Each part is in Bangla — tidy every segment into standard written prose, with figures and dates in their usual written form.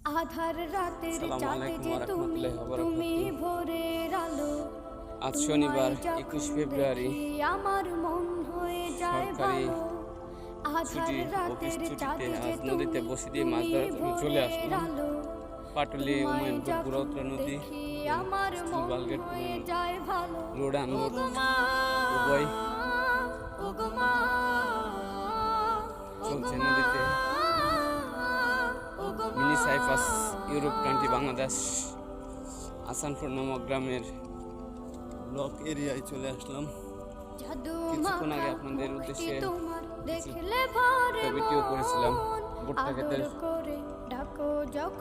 আধার রাতের আসসালামু চাঁদ আলাইকুম যে ওয়া তুমি, রাহমাতুল্লাহি ওয়া তুমি বারাকাতুহু। ভোরের আলো। আজ শনিবার তোমায় যখন 21 ফেব্রুয়ারি, দেখি আমার মন হয়ে যায় সরকারি ভালো। আধার ছুটি, অফিস রাতের চাঁদ ছুটিতে যে আজ নদীতে তুমি, বসি দিয়ে মাছ তুমি ধরার জন্য চলে ভোরের আসলাম। আলো। পাটুলি তোমায় উমায়নপুর যখন বুড়াউতরা নদী, দেখি দেন আমার স্টিল মন বালগেট হয়ে যায় ভালো। লোড আনলোড ওগো মা, উভয় ওগো মা, ওগো চলছে মা, নদীতে। ওগো মা। মিনি সাইফাস ইউরোপ কান্ট্রি বাংলাদেশ আসানপুর নামক গ্রামের ব্লক এরিয়ায় চলে আসলাম। জাদু কিছুক্ষণ মাখা আগে আপনাদের মুখটি উদ্দেশ্যে তোমার কিছু দেখলে ভরে একটা ভিডিও করেছিলাম। মন। ভুট্টা আদর ক্ষেতের করে ডাকো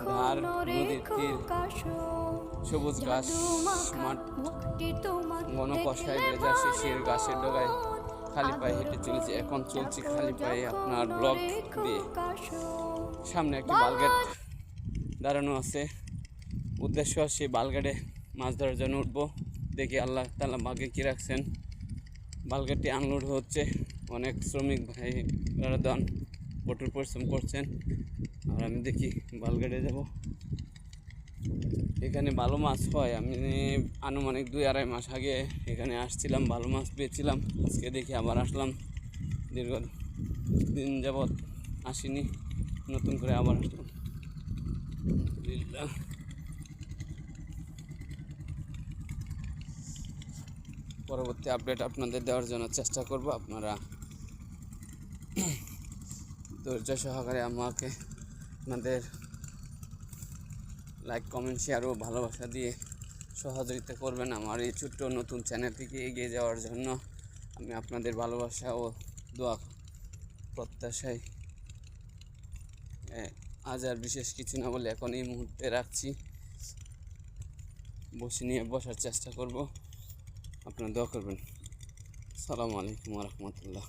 ধার, যখন নদীর রেখো তীর, কাশো। সবুজ ঘাস জাদু মাখা মাঠ, মুখটি তোমার ঘন কষায় দেখলে ভেজা ভরে শিশির, গাছের ডগায় মন। খালি পায়ে আদর হেঁটে চলেছি। করে এখন চলছি ডাকো খালি পায়ে আপনার যখন ব্লগ রেখো দিয়ে। কাশো। সামনে একটি বালগেট দাঁড়ানো আছে। উদ্দেশ্য সেই বালগেটে মাছ ধরার জন্য উঠবো। দেখি আল্লাহ তাআলা ভাগ্যে কী রাখছেন। বালগেটটি আনলোড হচ্ছে। অনেক শ্রমিক ভাইরা দান কঠোর পরিশ্রম করছেন। আর আমি দেখি বালগেটে যাব। এখানে ভালো মাছ হয়। আমি আনুমানিক 2-2.5 মাস আগে এখানে আসছিলাম, ভালো মাছ পেয়েছিলাম। আজকে দেখি আবার আসলাম। দীর্ঘ দিন যাবৎ আসিনি, নতুন করে আবার আসলাম। আলহামদুলিল্লাহ। পরবর্তী আপডেট আপনাদের দেওয়ার জন্য চেষ্টা করব। আপনারা ধৈর্য সহকারে আমাকে আপনাদের লাইক, কমেন্ট, শেয়ার ও ভালোবাসা দিয়ে সহযোগিতা করবেন আমার এই ছোট্ট নতুন চ্যানেলটিকে এগিয়ে যাওয়ার জন্য। আমি আপনাদের ভালোবাসা ও দোয়া প্রত্যাশায় আজ আর বিশেষ কিছু না বলে এখন এই মুহূর্তে রাখছি। বসার চেষ্টা করব। আপনারা দোয়া করবেন। আসসালামু আলাইকুম ওয়া রাহমাতুল্লাহ।